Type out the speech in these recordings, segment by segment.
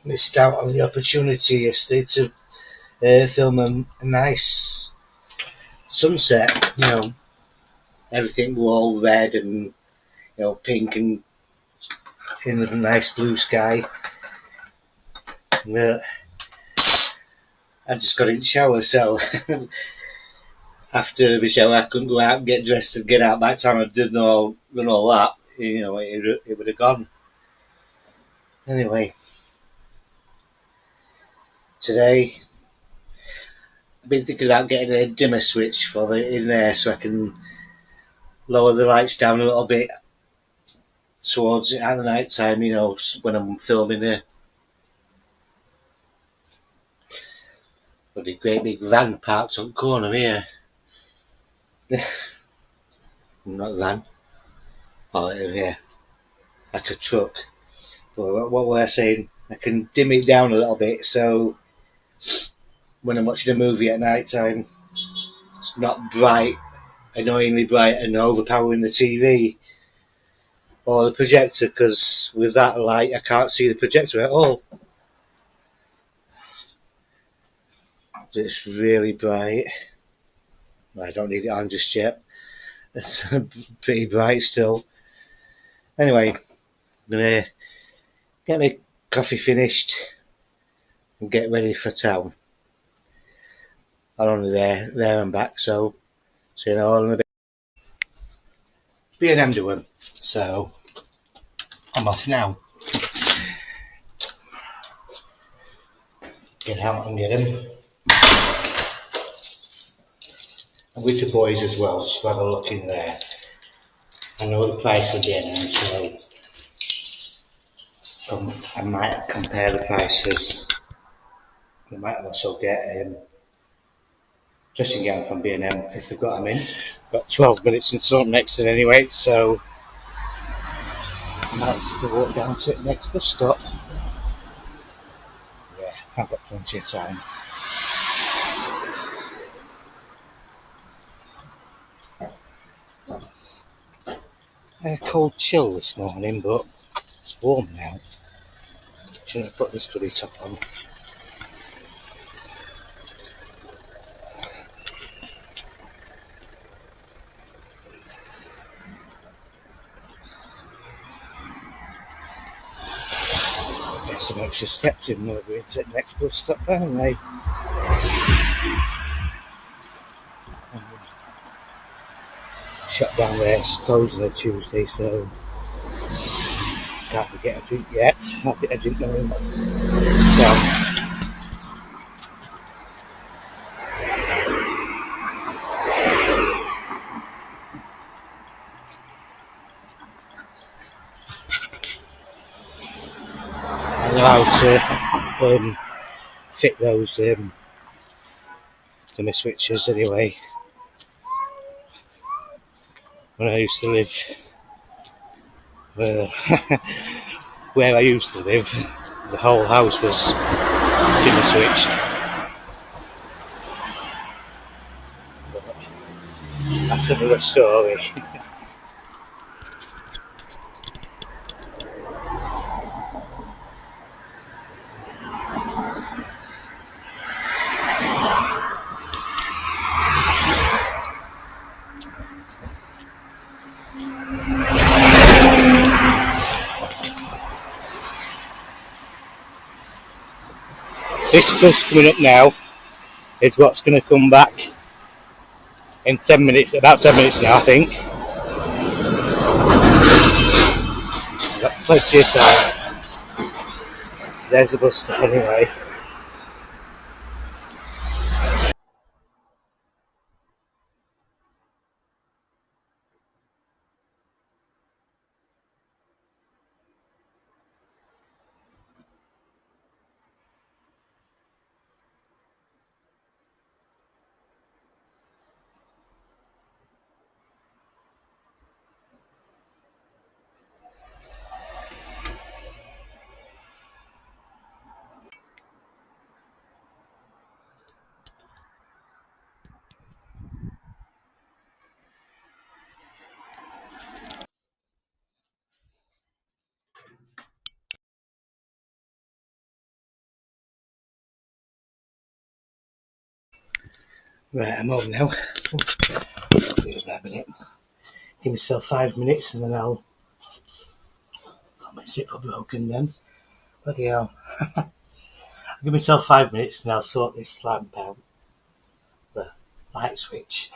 missed out on the opportunity yesterday to film a nice sunset. Everything was all red and pink and in a nice blue sky. Uh, I just got in the shower, so after the shower, I couldn't go out and get dressed and get out. By the time I done all that, it would have gone. Anyway, today I've been thinking about getting a dimmer switch for the in there so I can lower the lights down a little bit towards it at the night time. When I'm filming a bloody great big van parked on the corner here. Not a van. Oh yeah, like a truck. Well, what was I saying? I can dim it down a little bit so when I'm watching a movie at night time, it's not bright, annoyingly bright and overpowering the TV or the projector. Because with that light, I can't see the projector at all. It's really bright. I don't need it on just yet. It's pretty bright still. Anyway, I'm gonna get my coffee finished and get ready for town. I'm only there and back, so all in a bit. B&M doing. So I'm off now. Get out and get him. I'm with the boys as well, so have a look in there. I know the price of B&M, so I might compare the prices. I might also get dressing gown from B&M if they've got them in. Got 12 minutes until next in anyway, so I might have to walk down to the next bus stop. Yeah, I've got plenty of time. A cold chill this morning, but it's warm now. Shouldn't have put this bloody top on. Get some extra steps in when we're going to the next bus stop anyway. Shut down there, it's closing on Tuesday, so can't get a drink yet. I'll get a drink now. So, I know how to fit those dimmer switches anyway. When I used to live where I used to live, the whole house was dimmer switched. But that's another story. This bus coming up now is what's going to come back in 10 minutes, about 10 minutes now, I think. Got plenty of time. There's the bus stop anyway. Right, I'm home now. Do that a minute. Give myself 5 minutes and then I'll my zipper broken then. Bloody hell. I'll give myself 5 minutes and I'll sort this lamp out. The light switch.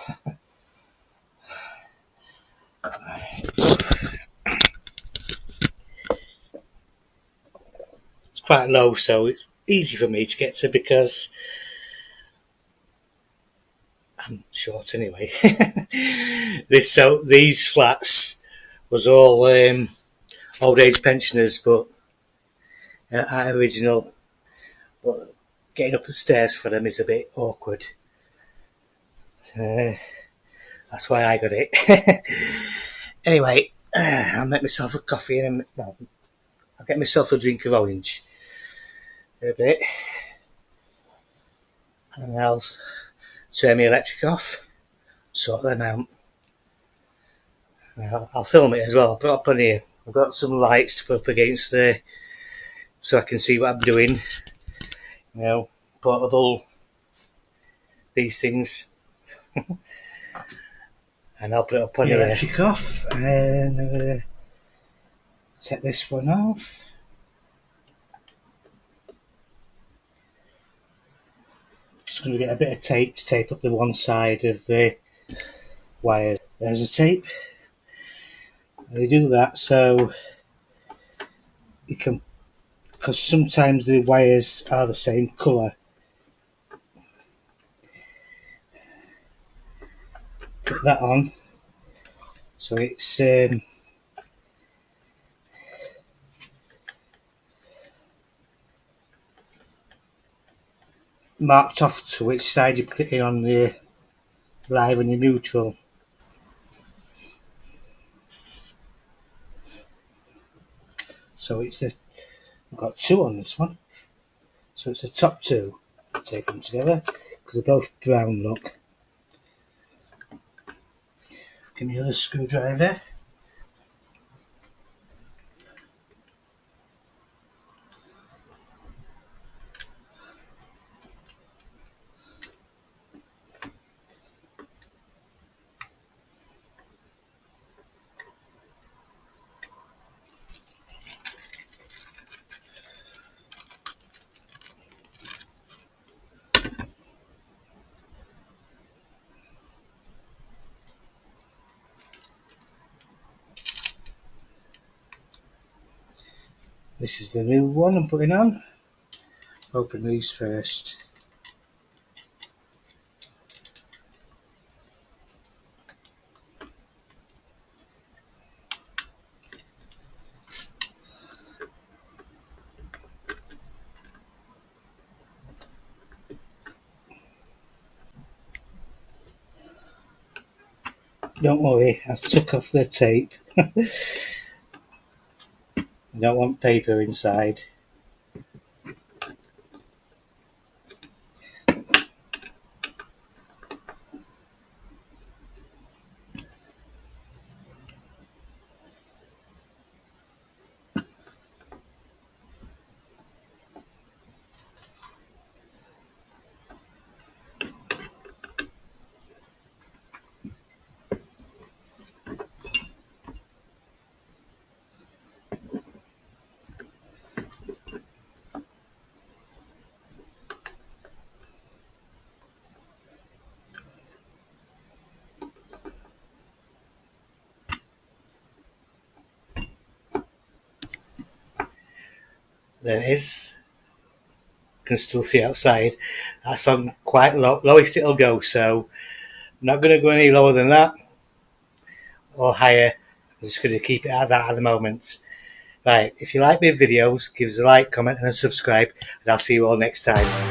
It's quite low, so it's easy for me to get to because I'm short anyway. These flats was all old age pensioners, but at original. But getting up the stairs for them is a bit awkward. That's why I got it. Anyway, I'll make myself a coffee and I'll get myself a drink of orange in a bit, and I'll turn my electric off, sort them out. I'll film it as well. I'll put it up on here. I've got some lights to put up against there so I can see what I'm doing. You know, portable, these things. And I'll put it up on the electric off, and I'm going to take this one off. Just going to get a bit of tape to tape up the one side of the wire. There's a tape. And you do that so you can, because sometimes the wires are the same colour. Put that on. So it's marked off to which side you put it in on the live and the neutral. So I've got two on this one. So it's the top two. Take them together because they're both brown look. Give me the other screwdriver. This is the new one I'm putting on. Open these first. Don't worry, I've took off the tape. I don't want paper inside. There it is. You can still see outside. That's on quite low, lowest it'll go, so I'm not going to go any lower than that or higher. I'm just going to keep it at that at the moment. Right, if you like my videos, give us a like, comment and a subscribe, and I'll see you all next time.